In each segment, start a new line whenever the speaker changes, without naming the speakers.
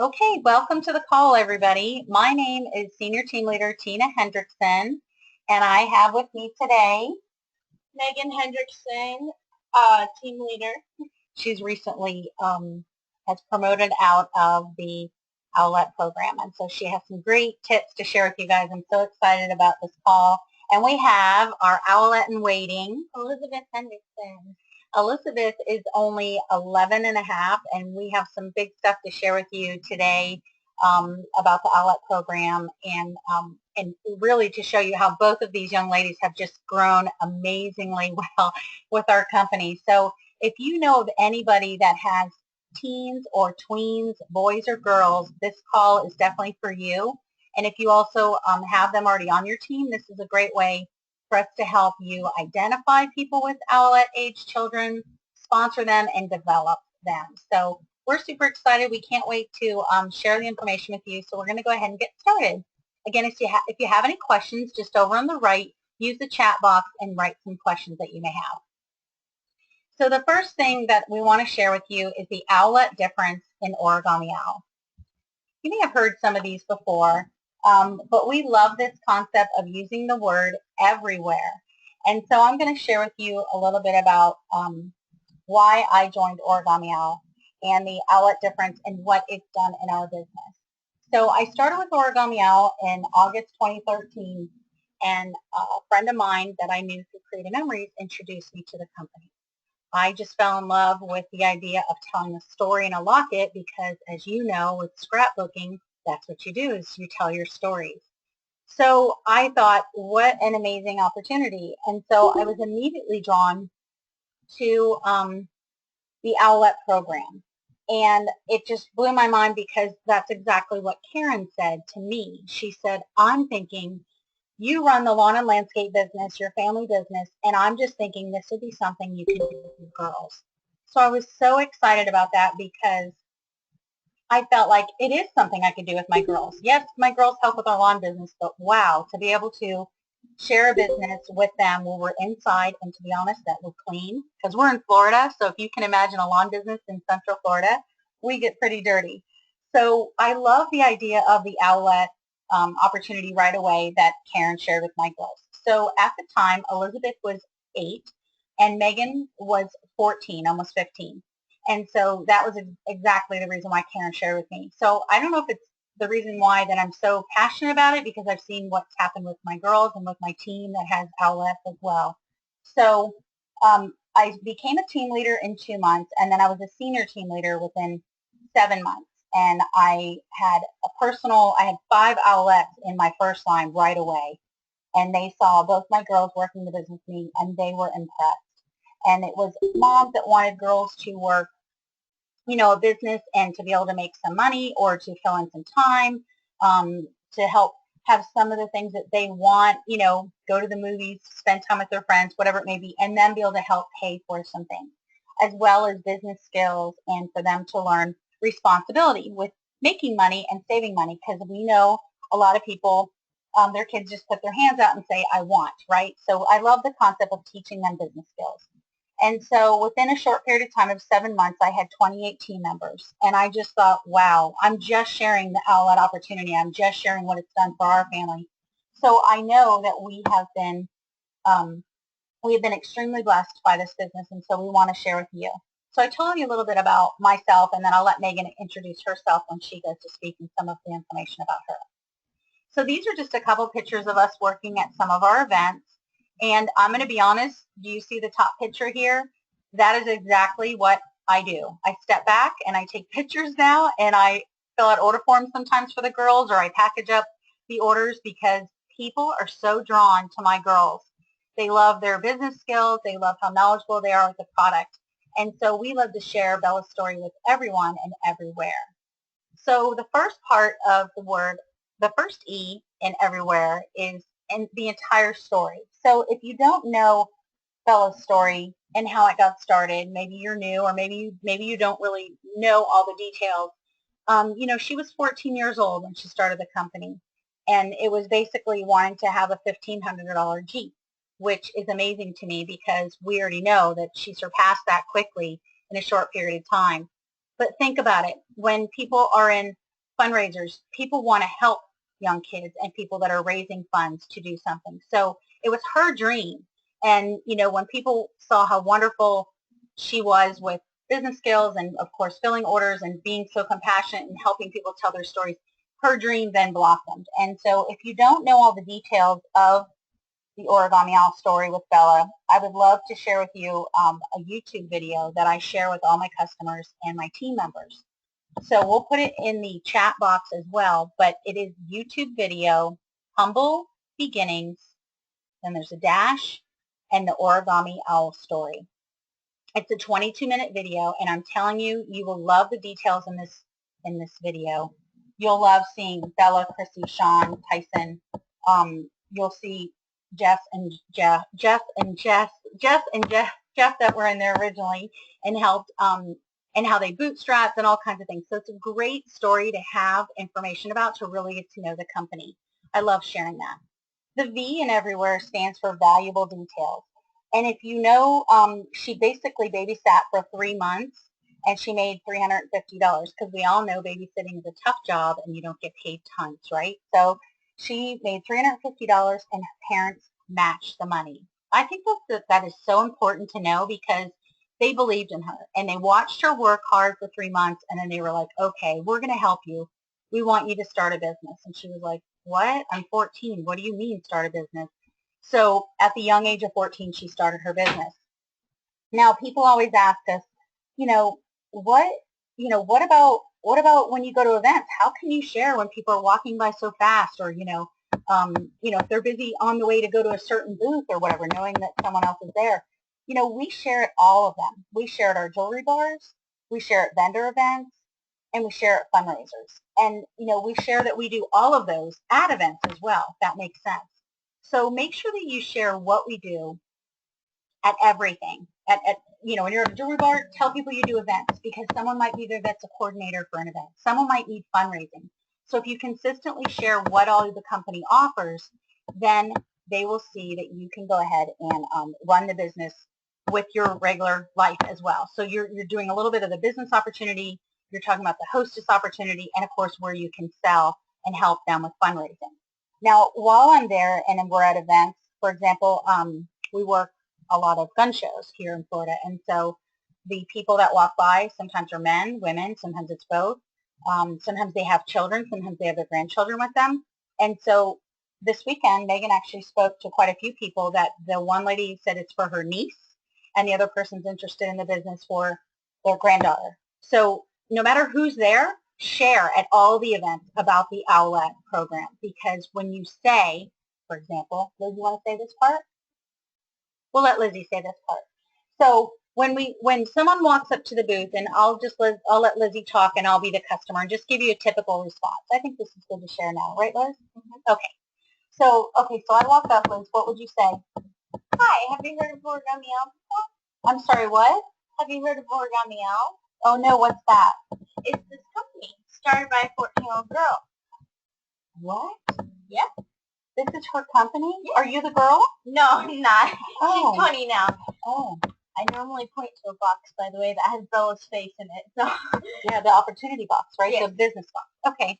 Okay, welcome to the call, everybody. My name is Senior Team Leader Tina Hendrickson, and I have with me today
Megan Hendrickson, team leader.
She's recently has promoted out of the Owlette program, and so she has some great tips to share with you guys. I'm so excited about this call. And we have our Owlette in waiting,
Elizabeth Hendrickson.
Elizabeth is only 11 and a half, and we have some big stuff to share with you today about the Owlette program and really to show you how both of these young ladies have just grown amazingly well with our company. So if you know of anybody that has teens or tweens, boys or girls, this call is definitely for you. And if you also have them already on your team, this is a great way for us to help you identify people with Owlette age children, sponsor them, and develop them. So we're super excited. We can't wait to share the information with you. So we're going to go ahead and get started. Again, if you have any questions, just over on the right, use the chat box and write some questions that you may have. So the first thing that we want to share with you is the Owlette difference in origami owl. You may have heard some of these before, but we love this concept of using the word everywhere. And so I'm going to share with you a little bit about why I joined Origami Owl and the Owlette difference and what it's done in our business. So I started with Origami Owl in August 2013, and a friend of mine that I knew through Creative Memories introduced me to the company. I just fell in love with the idea of telling a story in a locket because, as you know, with scrapbooking, that's what you do is you tell your stories. So I thought, what an amazing opportunity. And so I was immediately drawn to the Owlette program. And it just blew my mind because that's exactly what Karen said to me. She said, I'm thinking, you run the lawn and landscape business, your family business, and I'm just thinking this would be something you can do with your girls. So I was so excited about that because I felt like it is something I could do with my girls. Yes, my girls help with our lawn business, but wow, to be able to share a business with them where we're inside and to be honest, that we're clean because we're in Florida. So if you can imagine a lawn business in Central Florida, we get pretty dirty. So I love the idea of the Owlette opportunity right away that Karen shared with my girls. So at the time, Elizabeth was 8 and Megan was 14, almost 15. And so that was exactly the reason why Karen shared with me. So I don't know if it's the reason why that I'm so passionate about it because I've seen what's happened with my girls and with my team that has Owlette as well. So I became a team leader in 2 months, and then I was a senior team leader within 7 months. And I had I had 5 Owlettes in my first line right away. And they saw both my girls working the business with me, and they were impressed. And it was moms that wanted girls to work, a business and to be able to make some money or to fill in some time, to help have some of the things that they want, go to the movies, spend time with their friends, whatever it may be, and then be able to help pay for some things, as well as business skills and for them to learn responsibility with making money and saving money because we know a lot of people, their kids just put their hands out and say, I want, right? So I love the concept of teaching them business skills. And so within a short period of time of 7 months, I had 28 team members. And I just thought, wow, I'm just sharing the Owlette opportunity. I'm just sharing what it's done for our family. So I know that we have been extremely blessed by this business, and so we want to share with you. So I told you a little bit about myself, and then I'll let Megan introduce herself when she goes to speak and some of the information about her. So these are just a couple pictures of us working at some of our events. And I'm going to be honest, do you see the top picture here? That is exactly what I do. I step back and I take pictures now and I fill out order forms sometimes for the girls or I package up the orders because people are so drawn to my girls. They love their business skills. They love how knowledgeable they are with the product. And so we love to share Bella's story with everyone and everywhere. So the first part of the word, the first E in everywhere is in the entire story. So if you don't know Bella's story and how it got started, maybe you're new or maybe you don't really know all the details. She was 14 years old when she started the company, and it was basically wanting to have a $1,500 Jeep, which is amazing to me because we already know that she surpassed that quickly in a short period of time. But think about it. When people are in fundraisers. People want to help young kids and people that are raising funds to do something. So it was her dream. And, you know, when people saw how wonderful she was with business skills and, of course, filling orders and being so compassionate and helping people tell their stories, her dream then blossomed. And so if you don't know all the details of the Origami Owl story with Bella, I would love to share with you a YouTube video that I share with all my customers and my team members. So we'll put it in the chat box as well, but it is YouTube video, Humble Beginnings, then there's a dash, and the Origami Owl story. It's a 22-minute video, and I'm telling you, you will love the details in this video. You'll love seeing Bella, Chrissy, Sean, Tyson. You'll see Jeff that were in there originally and helped, and how they bootstrapped and all kinds of things. So it's a great story to have information about to really get to know the company. I love sharing that. The V in everywhere stands for valuable details. And if you know, she basically babysat for 3 months and she made $350 because we all know babysitting is a tough job and you don't get paid tons, right? So she made $350 and her parents matched the money. I think that is so important to know because they believed in her and they watched her work hard for 3 months and then they were like, okay, we're going to help you. We want you to start a business. And she was like, what? I'm 14. What do you mean start a business? So at the young age of 14, she started her business. Now, people always ask us, what about when you go to events? How can you share when people are walking by so fast, or if they're busy on the way to go to a certain booth or whatever, knowing that someone else is there? We share at all of them. We share at our jewelry bars, we share at vendor events, and we share at fundraisers. And we share that we do all of those at events as well, if that makes sense. So make sure that you share what we do at everything. When you're at a jewelry bar, tell people you do events because someone might be there that's a coordinator for an event. Someone might need fundraising. So if you consistently share what all the company offers, then they will see that you can go ahead and run the business with your regular life as well. So you're doing a little bit of the business opportunity, you're talking about the hostess opportunity, and of course where you can sell and help them with fundraising. Now, while I'm there and we're at events, for example, we work a lot of gun shows here in Florida, and so the people that walk by sometimes are men, women, sometimes it's both. Sometimes they have children, sometimes they have their grandchildren with them. And so this weekend, Megan actually spoke to quite a few people that the one lady said it's for her niece, and the other person's interested in the business for their granddaughter. So no matter who's there, share at all the events about the Owlette program, because when you say, for example, Liz, you want to say this part? We'll let Lizzie say this part. So when someone walks up to the booth, and I'll let Lizzie talk and I'll be the customer and just give you a typical response. I think this is good to share now, right, Liz? Mm-hmm. Okay. So I walk up, Liz, what would you say?
Hi, have you heard of Origami Owl before?
I'm sorry, what?
Have you heard of Origami Owl?
Oh no, what's that?
It's this company started by a 14-year-old girl.
What?
Yep.
This is her company? Yeah. Are you the girl?
No, I'm not.
Oh.
She's 20 now.
Oh.
I normally point to a box, by the way, that has Bella's face in it. So
yeah, the opportunity box, right?
Yes.
The business box. Okay.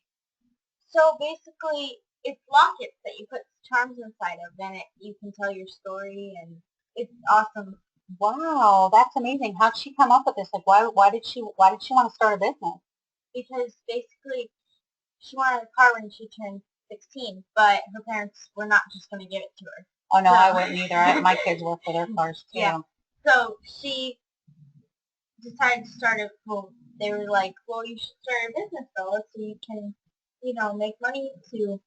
So basically, it's lockets that you put charms inside of, and you can tell your story, and it's awesome.
Wow, that's amazing. How'd she come up with this? Like, why did she want to start a business?
Because basically, she wanted a car when she turned 16, but her parents were not just going to give it to her.
Oh no, so, I wouldn't either. My kids work for their cars too.
Yeah. So she decided to start a. Well, they were like, "Well, you should start a business, Bella, so you can, make money to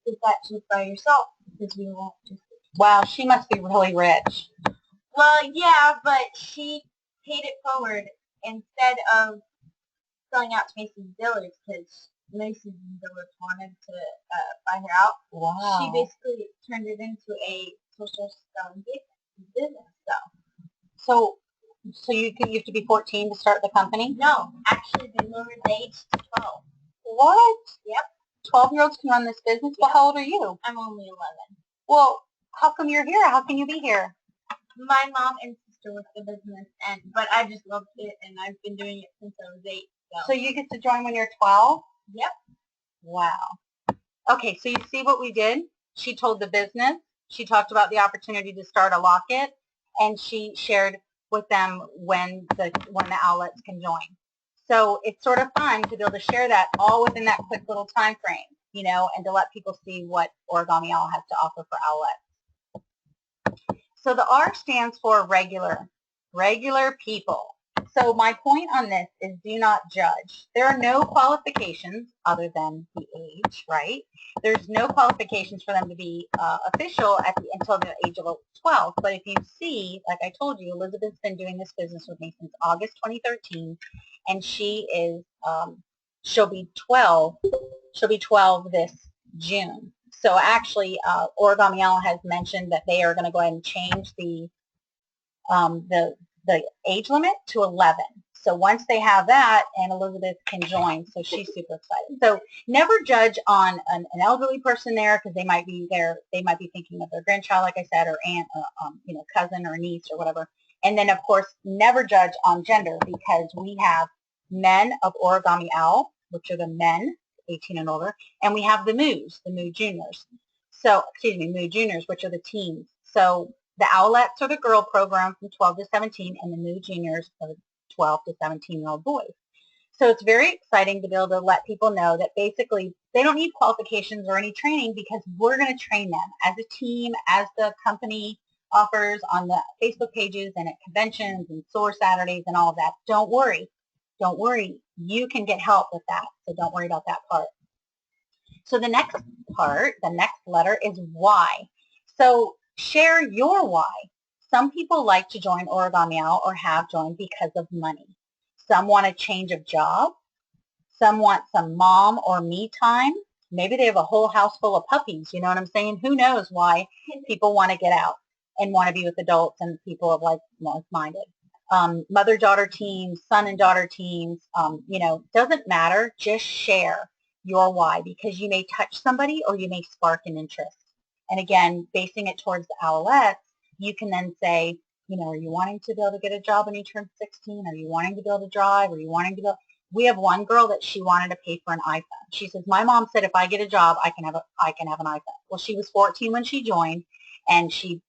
get that just by yourself because we won't just."
Wow, she must be really rich.
Well, yeah, but she paid it forward instead of selling out to Macy's Village because Macy's Village wanted to buy her out.
Wow.
She basically turned it into a social selling business.
So you have to be 14 to start the company?
No, actually they lowered the age to 12.
What?
Yep.
12-year-olds can run this business? Yep. Well, how old are you?
I'm only 11.
Well, how come you're here? How can you be here?
My mom and sister work the business, but I just loved it, and I've been doing it since I was 8.
So you get to join when you're 12?
Yep.
Wow. Okay, so you see what we did? She told the business, she talked about the opportunity to start a locket, and she shared with them when the Owlettes can join. So it's sort of fun to be able to share that all within that quick little time frame, and to let people see what Origami Owl has to offer for Owlette. So the R stands for regular people. So my point on this is do not judge. There are no qualifications other than the age, right? There's no qualifications for them to be official until the age of 12. But if you see, like I told you, Elizabeth's been doing this business with me since August 2013, and she'll be 12. She'll be 12 this June. So actually, Origami Owl has mentioned that they are going to go ahead and change um, the the age limit to 11. So once they have that, and Elizabeth can join, so she's super excited. So never judge on an elderly person there, because they might be there. They might be thinking of their grandchild, like I said, or aunt, or cousin, or niece, or whatever. And then of course, never judge on gender, because we have men of Origami Owl, which are the men, 18 and older, and we have the Moo Juniors. So excuse me, Moo Juniors, which are the teens. So the Owlettes are the girl program from 12 to 17, and the Moo Juniors are 12 to 17-year-old boys. So it's very exciting to be able to let people know that basically they don't need qualifications or any training, because we're going to train them as a team, as the company offers on the Facebook pages and at conventions and SOAR Saturdays and all of that. Don't worry. Don't worry. You can get help with that. So don't worry about that part. So the next part, the next letter is Y. So share your why. Some people like to join Origami Owl or have joined because of money. Some want a change of job. Some want some mom or me time. Maybe they have a whole house full of puppies. You know what I'm saying? Who knows why people want to get out and want to be with adults and people of like-minded. Mother-daughter teams, son and daughter teams, doesn't matter. Just share your why, because you may touch somebody or you may spark an interest. And again, basing it towards the Owlettes, you can then say, are you wanting to be able to get a job when you turn 16? Are you wanting to be able to drive? Are you wanting to go? We have one girl that she wanted to pay for an iPhone. She says, my mom said if I get a job, I can have an iPhone. Well, she was 14 when she joined, and she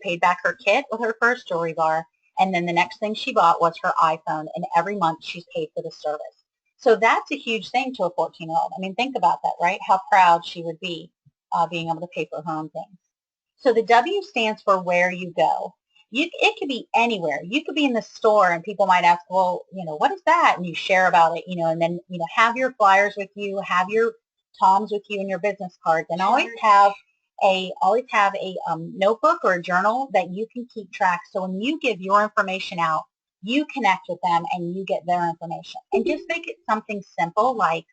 paid back her kit with her first jewelry bar, and then the next thing she bought was her iPhone, and every month she's paid for the service. So that's a huge thing to a 14-year-old. I mean, think about that, right? How proud she would be being able to pay for her own things. So the W stands for where you go. It could be anywhere. You could be in the store and people might ask, well, what is that? And you share about it, and then, have your flyers with you, have your Toms with you and your business cards, and always have a notebook or a journal that you can keep track. So when you give your information out, you connect with them and you get their information. And just make it something simple like,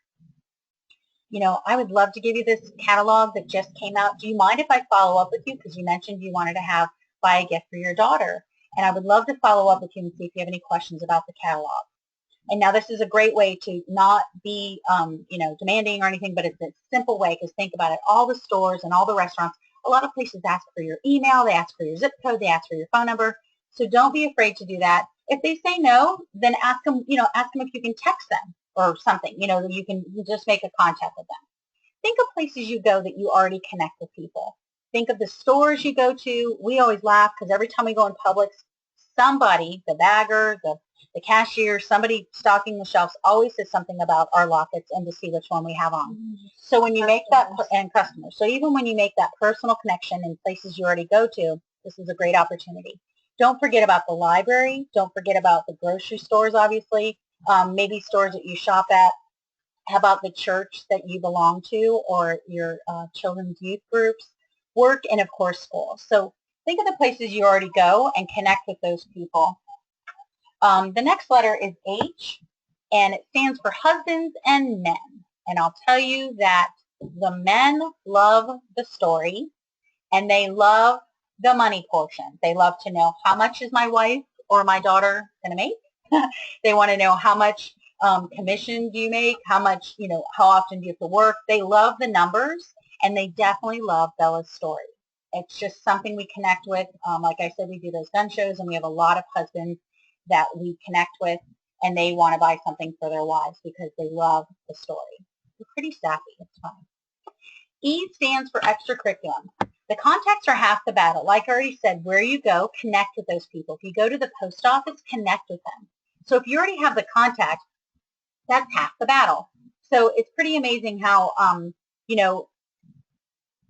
I would love to give you this catalog that just came out. Do you mind if I follow up with you? Because you mentioned you wanted to buy a gift for your daughter. And I would love to follow up with you and see if you have any questions about the catalog. And now this is a great way to not be, demanding or anything, but it's a simple way, because think about it. All the stores and all the restaurants, a lot of places ask for your email, they ask for your zip code, they ask for your phone number. So don't be afraid to do that. If they say no, then ask them if you can text them or something, that you can just make a contact with them. Think of places you go that you already connect with people. Think of the stores you go to. We always laugh because every time we go in Publix, somebody, the bagger, the cashier, somebody stocking the shelves always says something about our lockets and to see which one we have on. So when you make that, and customers, so even when you make that personal connection in places you already go to, this is a great opportunity. Don't forget about the library. Don't forget about the grocery stores, obviously. Maybe stores that you shop at. How about the church that you belong to, or your children's youth groups, work, and of course school. So think of the places you already go and connect with those people. The next letter is H, and it stands for husbands and men. And I'll tell you that the men love the story, and they love the money portion. They love to know, how much is my wife or my daughter going to make? They want to know how much commission do you make, how much, how often do you have to work. They love the numbers, and they definitely love Bella's story. It's just something we connect with. Like I said, we do those gun shows, and we have a lot of husbands that we connect with, and they want to buy something for their wives because they love the story. You're pretty sappy. It's fine. E stands for extracurriculum. The contacts are half the battle. Like I already said, where you go, connect with those people. If you go to the post office, connect with them. So if you already have the contact, that's half the battle. So it's pretty amazing how, you know,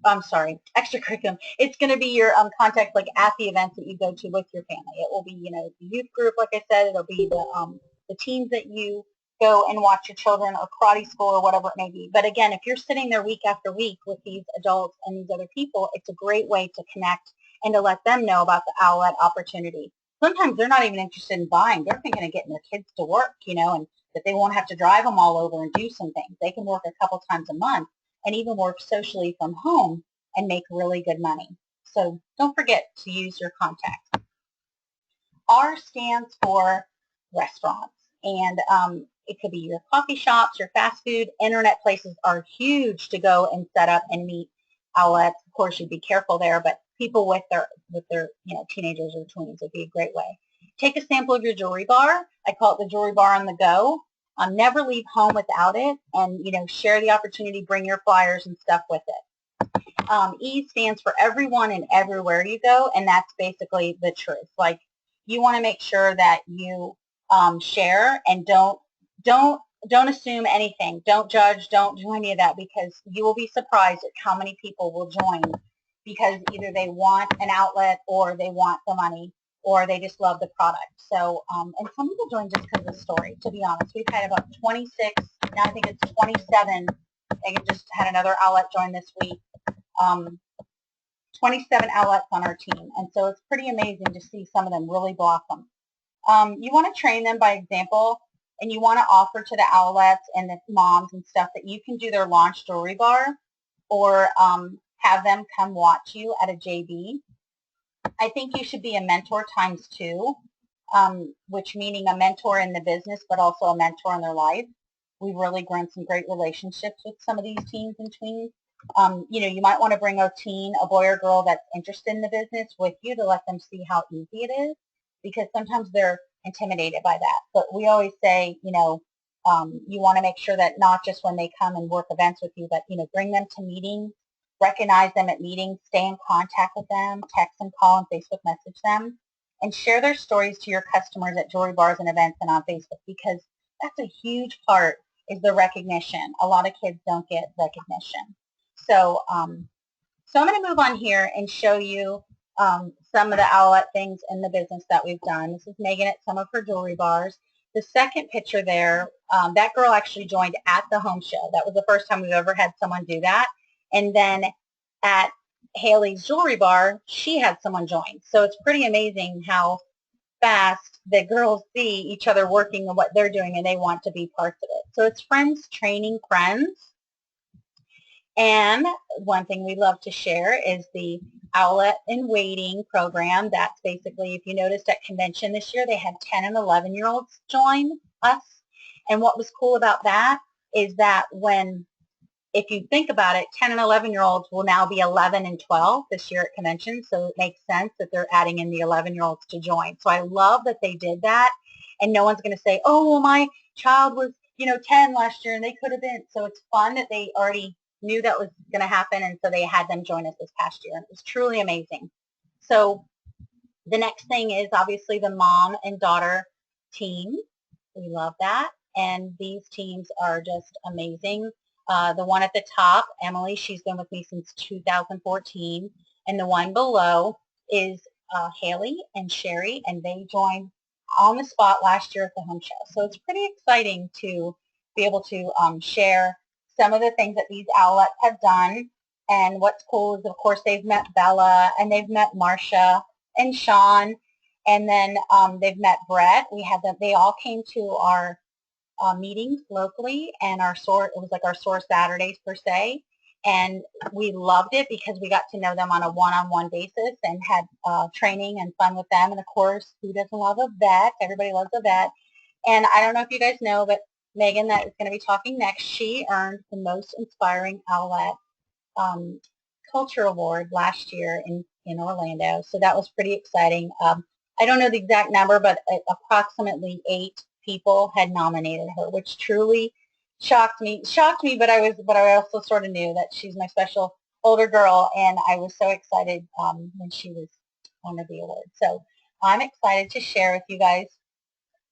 I'm sorry, extracurriculum. It's going to be your contact like at the events that you go to with your family. It will be, you know, the youth group, like I said. It'll be the teams that you go and watch your children, or karate school, or whatever it may be. But again, if you're sitting there week after week with these adults and these other people, it's a great way to connect and to let them know about the Owlette opportunity. Sometimes they're not even interested in buying. They're thinking of getting their kids to work, you know, and that they won't have to drive them all over and do some things. They can work a couple times a month and even work socially from home and make really good money. So don't forget to use your contact. R stands for restaurants, and it could be your coffee shops, your fast food. Internet places are huge to go and set up and meet outlets. Of course, you'd be careful there, but people with their you know, teenagers or tweens would be a great way. Take a sample of your jewelry bar. I call it the jewelry bar on the go. Never leave home without it, and you know, share the opportunity. Bring your flyers and stuff with it. E stands for everyone and everywhere you go, and that's basically the truth. Like, you want to make sure that you share, and don't assume anything. Don't judge. Don't do any of that, because you will be surprised at how many people will join because either they want an outlet, or they want the money, or they just love the product. So, and some people join just because of the story, to be honest. We've had about 26, now I think it's 27. I just had another outlet join this week. 27 outlets on our team, and so it's pretty amazing to see some of them really blossom. You want to train them by example, and you want to offer to the outlets and the moms and stuff that you can do their launch jewelry bar, or have them come watch you at a JB. I think you should be a mentor times two, which meaning a mentor in the business, but also a mentor in their life. We've really grown some great relationships with some of these teens and tweens. You know, you might want to bring a teen, a boy or girl that's interested in the business with you to let them see how easy it is, because sometimes they're intimidated by that. But we always say, you know, you want to make sure that not just when they come and work events with you, but, you know, bring them to meetings, recognize them at meetings, stay in contact with them, text and call and Facebook message them, and share their stories to your customers at jewelry bars and events and on Facebook, because that's a huge part, is the recognition. A lot of kids don't get recognition. So, so I'm going to move on here and show you some of the Owlette things in the business that we've done. This is Megan at some of her jewelry bars. The second picture there, that girl actually joined at the home show. That was the first time we've ever had someone do that. And then at Haley's jewelry bar, she had someone join. So it's pretty amazing how fast the girls see each other working and what they're doing, and they want to be parts of it. So it's friends training friends. And one thing we love to share is the Owlette in Waiting program. That's basically, if you noticed at convention this year, they had 10 and 11-year-olds join us. And what was cool about that is that if you think about it, 10 and 11-year-olds will now be 11 and 12 this year at convention. So it makes sense that they're adding in the 11-year-olds to join. So I love that they did that. And no one's going to say, oh, well, my child was, you know, 10 last year and they could have been. So it's fun that they already knew that was going to happen, and so they had them join us this past year, and it was truly amazing. So the next thing is obviously the mom and daughter team. We love that, and these teams are just amazing. The one at the top, Emily, she's been with me since 2014, and the one below is Haley and Sherry, and they joined on the spot last year at the home show. So it's pretty exciting to be able to share some of the things that these Owlettes have done. And what's cool is, of course, they've met Bella, and they've met Marcia and Sean, and then they've met Brett. We had them, they all came to our meetings locally, and it was like our SOAR Saturdays per se, and we loved it because we got to know them on a one-on-one basis and had training and fun with them. And of course, who doesn't love a vet? Everybody loves a vet. And I don't know if you guys know, but Megan, that is going to be talking next, she earned the Most Inspiring Owlette Culture Award last year in Orlando. So that was pretty exciting. I don't know the exact number, but approximately 8 people had nominated her, which truly shocked me, but I also sort of knew that she's my special older girl, and I was so excited when she was honored the award. So I'm excited to share with you guys.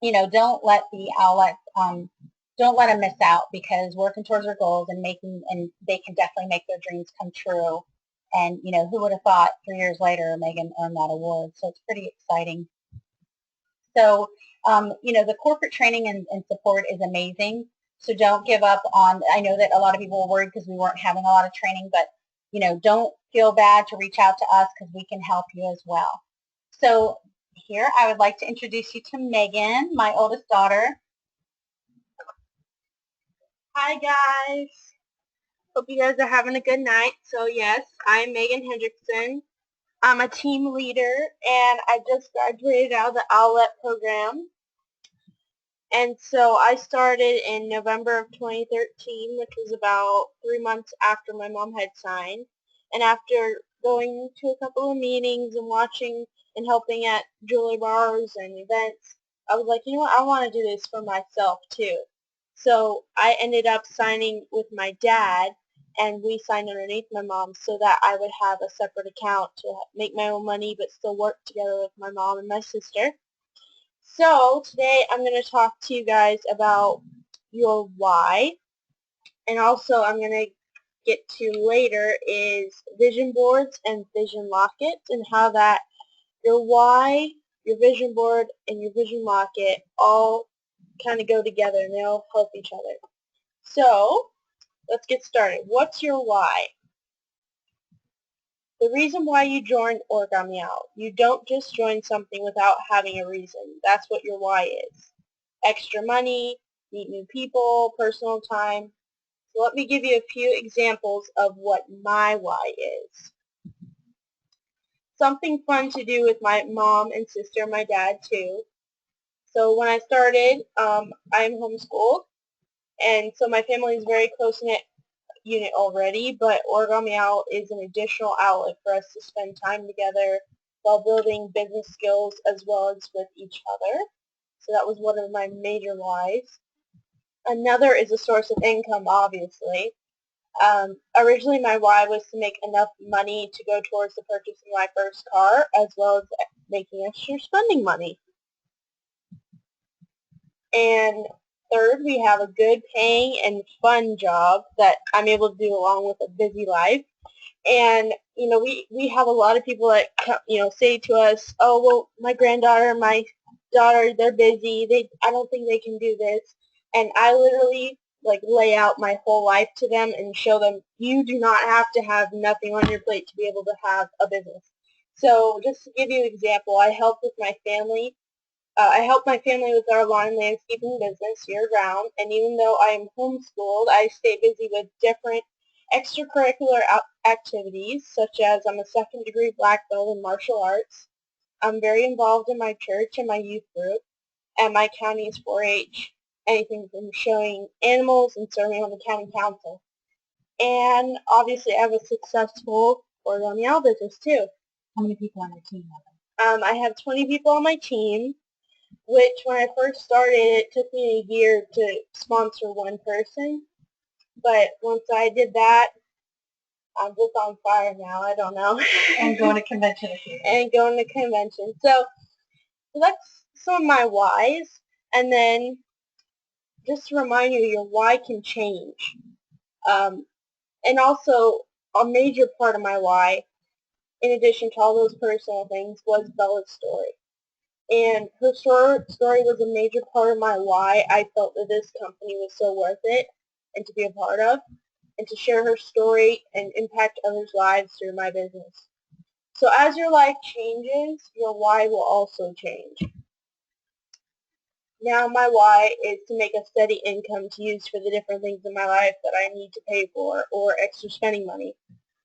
Don't let the Owlettes, don't let them miss out, because working towards their goals and they can definitely make their dreams come true. And who would have thought 3 years later Megan earned that award? So it's pretty exciting. So, the corporate training and support is amazing. So don't give up on, I know that a lot of people were worried because we weren't having a lot of training, but, don't feel bad to reach out to us because we can help you as well. So here I would like to introduce you to Megan, my oldest daughter.
Hi guys. Hope you guys are having a good night. So yes, I'm Megan Hendrickson. I'm a team leader and I just graduated out of the Owlette program. And so I started in November of 2013, which was about 3 months after my mom had signed. And after going to a couple of meetings and watching and helping at jewelry bars and events, I was like, you know what, I want to do this for myself too. So I ended up signing with my dad, and we signed underneath my mom so that I would have a separate account to make my own money but still work together with my mom and my sister. So today I'm going to talk to you guys about your why, and also I'm going to get to later is vision boards and vision lockets, and how that your why, your vision board, and your vision locket all kind of go together and they all help each other. So let's get started. What's your why? The reason why you joined Origami Out. You don't just join something without having a reason. That's what your why is. Extra money, meet new people, personal time. So let me give you a few examples of what my why is. Something fun to do with my mom and sister and my dad too. So when I started, I'm homeschooled, and so my family is very close-knit unit already, but Origami Out is an additional outlet for us to spend time together while building business skills as well as with each other. So that was one of my major whys. Another is a source of income, obviously. Originally my why was to make enough money to go towards the purchasing my first car, as well as making extra spending money. And third, we have a good paying and fun job that I'm able to do along with a busy life. And, we have a lot of people that, say to us, oh, well, my granddaughter and my daughter, they're busy. I don't think they can do this. And I literally, lay out my whole life to them and show them you do not have to have nothing on your plate to be able to have a business. So just to give you an example, I help my family with our lawn and landscaping business year-round, and even though I am homeschooled, I stay busy with different extracurricular activities, such as I'm a second-degree black belt in martial arts. I'm very involved in my church and my youth group, and my county's 4-H, anything from showing animals and serving on the county council. And obviously, I have a successful Origami Owl business too.
How many people on your team?
I have 20 people on my team, which when I first started, it took me a year to sponsor one person. But once I did that, I'm just on fire now. I don't know.
And going to convention.
And going to convention. So that's some of my whys. And then just to remind you, your why can change. And also, a major part of my why, in addition to all those personal things, was Bella's story. And her story was a major part of my why I felt that this company was so worth it and to be a part of, and to share her story and impact others' lives through my business. So as your life changes, your why will also change. Now my why is to make a steady income to use for the different things in my life that I need to pay for, or extra spending money.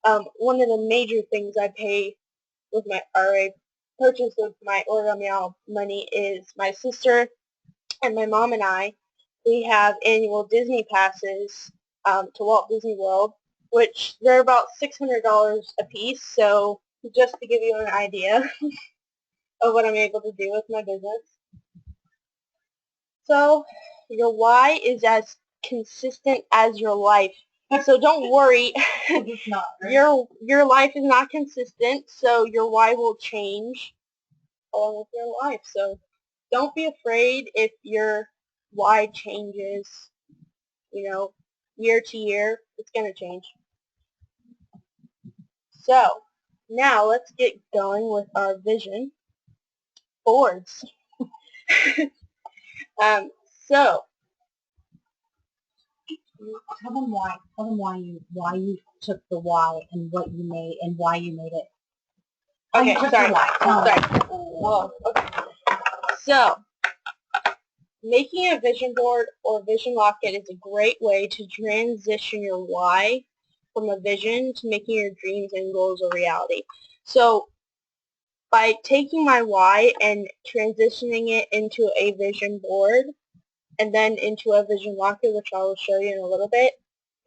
One of the major things I pay with I purchase with my Origami Owl money is my sister and my mom and I. We have annual Disney passes to Walt Disney World, which they're about $600 a piece. So just to give you an idea of what I'm able to do with my business. So your why is as
consistent as your life. So don't worry.
It's not, right?
Your life is not consistent, so your why will change along with your life. So don't be afraid if your why changes, year to year. It's going to change. So now let's get going with our vision boards. So
Tell them why. Tell them why you took the why and what you made and why you made it.
okay, sorry.
Sorry.
Whoa. Okay. So making a vision board or vision locket is a great way to transition your why from a vision to making your dreams and goals a reality. So by taking my why and transitioning it into a vision board and then into a vision locket, which I will show you in a little bit,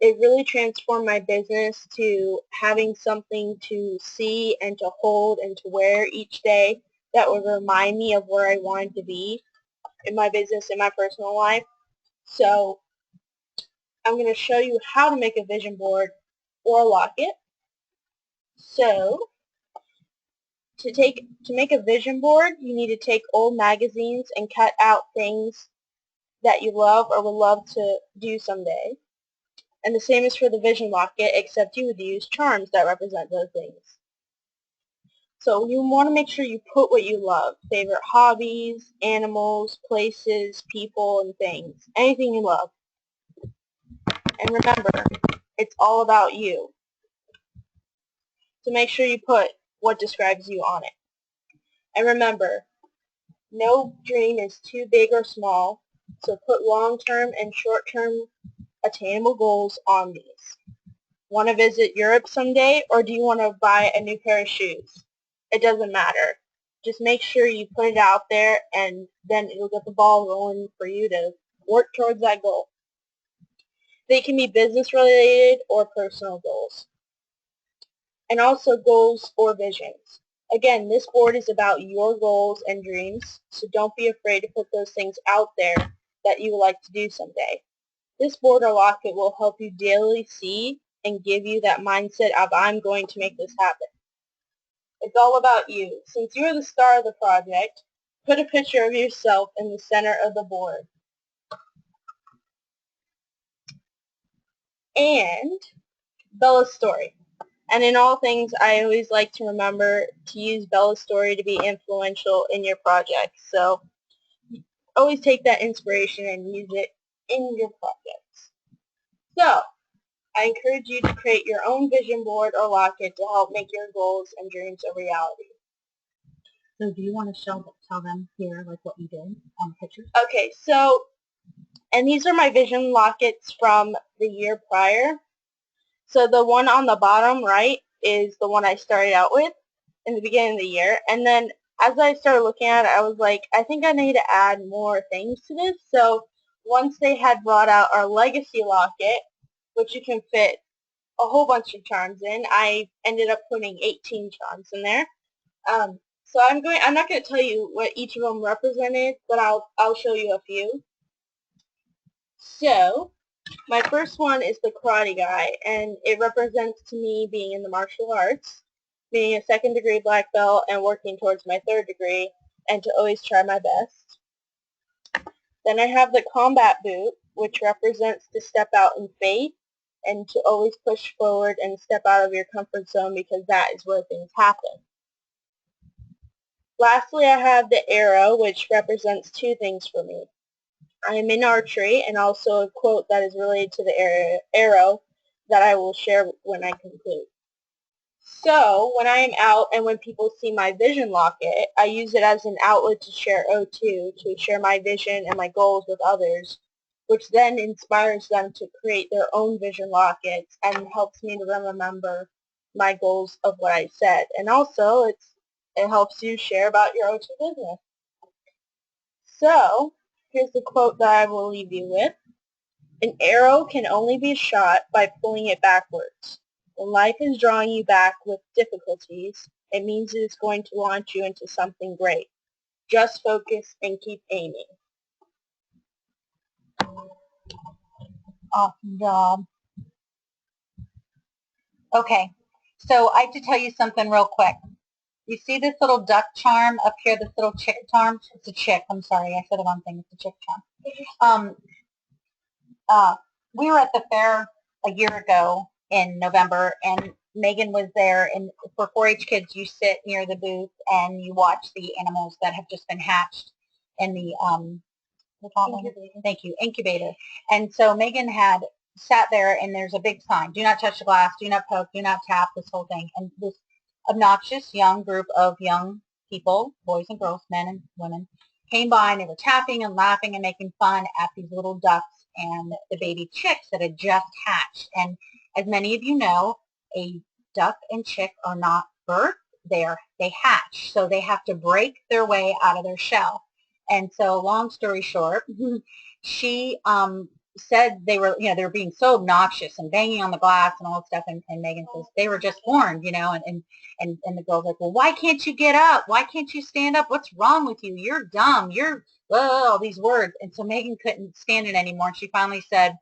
it really transformed my business to having something to see and to hold and to wear each day that would remind me of where I wanted to be in my business, in my personal life. So I'm going to show you how to make a vision board or a locket. So to make a vision board, you need to take old magazines and cut out things that you love or would love to do someday. And the same is for the vision locket, except you would use charms that represent those things. So you want to make sure you put what you love, favorite hobbies, animals, places, people, and things, anything you love. And remember, it's all about you. So make sure you put what describes you on it. And remember, no dream is too big or small, so put long-term and short-term attainable goals on these. Want to visit Europe someday, or do you want to buy a new pair of shoes? It doesn't matter. Just make sure you put it out there, and then it'll get the ball rolling for you to work towards that goal. They can be business-related or personal goals. And also goals or visions. Again, this board is about your goals and dreams, so don't be afraid to put those things out there that you would like to do someday. This board or locket will help you daily see and give you that mindset of I'm going to make this happen. It's all about you. Since you're the star of the project, put a picture of yourself in the center of the board. And Bella's story. And in all things, I always like to remember to use Bella's story to be influential in your project. So always take that inspiration and use it in your projects. So I encourage you to create your own vision board or locket to help make your goals and dreams a reality.
So do you want to tell them here like what you did on the pictures?
Okay, so, and these are my vision lockets from the year prior. So the one on the bottom right is the one I started out with in the beginning of the year. And then as I started looking at it, I was like, I think I need to add more things to this. So once they had brought out our legacy locket, which you can fit a whole bunch of charms in, I ended up putting 18 charms in there. So I'm not going to tell you what each of them represented, but I'll show you a few. So my first one is the karate guy, and it represents to me being in the martial arts, being a second degree black belt, and working towards my third degree, and to always try my best. Then I have the combat boot, which represents to step out in faith, and to always push forward and step out of your comfort zone because that is where things happen. Lastly, I have the arrow, which represents two things for me. I am in archery, and also a quote that is related to the arrow that I will share when I conclude. So, when I am out and when people see my vision locket, I use it as an outlet to share O2, to share my vision and my goals with others, which then inspires them to create their own vision lockets and helps me to remember my goals of what I said. And also, it helps you share about your O2 business. So, here's the quote that I will leave you with. An arrow can only be shot by pulling it backwards. When life is drawing you back with difficulties, it means it is going to launch you into something great. Just focus and keep aiming.
Awesome job. Okay, so I have to tell you something real quick. You see this little duck charm up here, this little chick charm? It's a chick. I'm sorry, I said the wrong thing. It's a chick charm. We were at the fair a year ago in November, and Megan was there. And for 4-H kids, you sit near the booth and you watch the animals that have just been hatched in the incubator. Thank you, incubator. And so Megan had sat there, and there's a big sign: "Do not touch the glass, do not poke, do not tap." This whole thing, and this obnoxious young group of young people, boys and girls, men and women, came by, and they were tapping and laughing and making fun at these little ducks and the baby chicks that had just hatched. And as many of you know, a duck and chick are not birthed, they hatch. So they have to break their way out of their shell. And so long story short, she said they were being so obnoxious and banging on the glass and all that stuff. And Megan says they were just born, and the girl's like, well, why can't you get up? Why can't you stand up? What's wrong with you? You're dumb. You're all these words. And so Megan couldn't stand it anymore. And she finally said,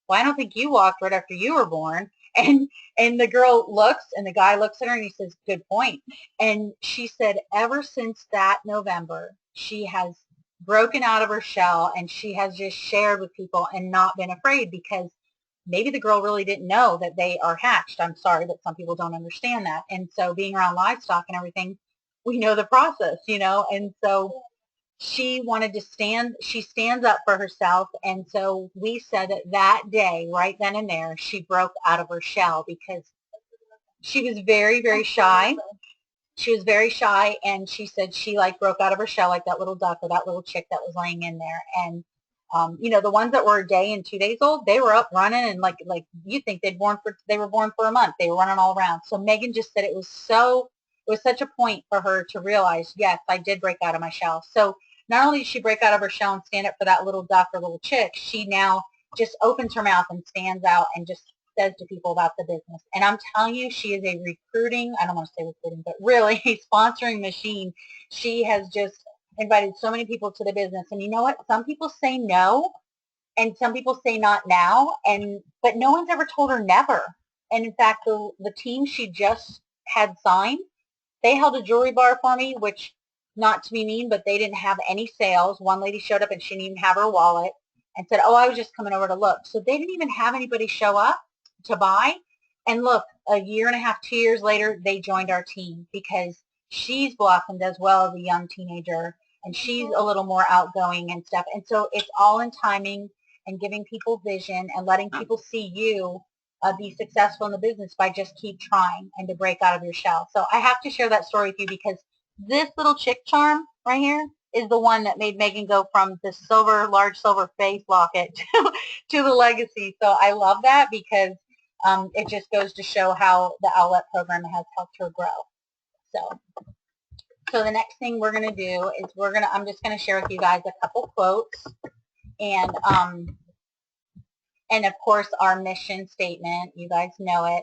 well, I don't think you walked right after you were born. And the girl looks, and the guy looks at her, and he says, good point. And she said ever since that November, she has broken out of her shell, and she has just shared with people and not been afraid, because maybe the girl really didn't know that they are hatched. I'm sorry, but some people don't understand that. And so being around livestock and everything, we know the process, and so she wanted to she stands up for herself. And so we said that day, right then and there, she broke out of her shell, because she was very, very shy. She was very shy, and she said she broke out of her shell like that little duck or that little chick that was laying in there. And the ones that were a day and 2 days old, they were up running, and like you think they were born for a month. They were running all around. So Megan just said it was such a point for her to realize, yes, I did break out of my shell. So not only did she break out of her shell and stand up for that little duck or little chick, she now just opens her mouth and stands out and just says to people about the business. And I'm telling you, she is a recruiting, I don't want to say recruiting, but really a sponsoring machine. She has just invited so many people to the business. And you know what? Some people say no, and some people say not now, but no one's ever told her never. And in fact, the team she just had signed, they held a jewelry bar for me, which, not to be mean, but they didn't have any sales. One lady showed up and she didn't even have her wallet and said, oh, I was just coming over to look. So they didn't even have anybody show up to buy. And look, a year and a half, 2 years later, they joined our team, because she's blossomed as well as a young teenager, and she's a little more outgoing and stuff. And so it's all in timing and giving people vision and letting people see you be successful in the business by just keep trying and to break out of your shell. So I have to share that story with you, because this little chick charm right here is the one that made Megan go from the large silver face locket to the legacy. So I love that, because it just goes to show how the Owlette program has helped her grow. So the next thing we're going to do is I'm just going to share with you guys a couple quotes, and of course our mission statement. You guys know it.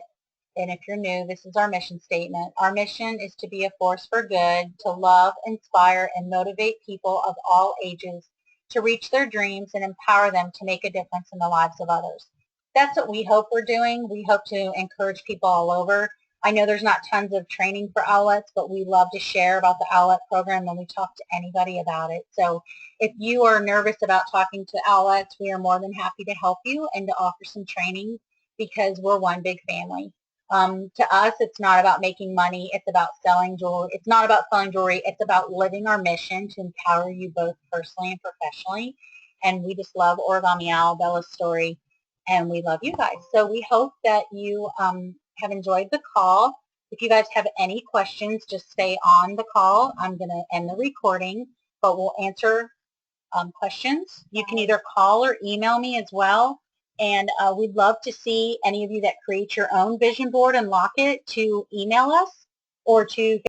And if you're new, this is our mission statement. Our mission is to be a force for good, to love, inspire, and motivate people of all ages to reach their dreams and empower them to make a difference in the lives of others. That's what we hope we're doing. We hope to encourage people all over. I know there's not tons of training for Owlettes, but we love to share about the Owlette program when we talk to anybody about it. So if you are nervous about talking to Owlettes, we are more than happy to help you and to offer some training, because we're one big family. To us, it's not about making money. It's about selling jewelry. It's not about selling jewelry. It's about living our mission to empower you both personally and professionally. And we just love Origami Owl, Bella's story, and we love you guys. So we hope that you have enjoyed the call. If you guys have any questions, just stay on the call. I'm going to end the recording, but we'll answer questions. You can either call or email me as well. And we'd love to see any of you that create your own vision board and locket to email us or to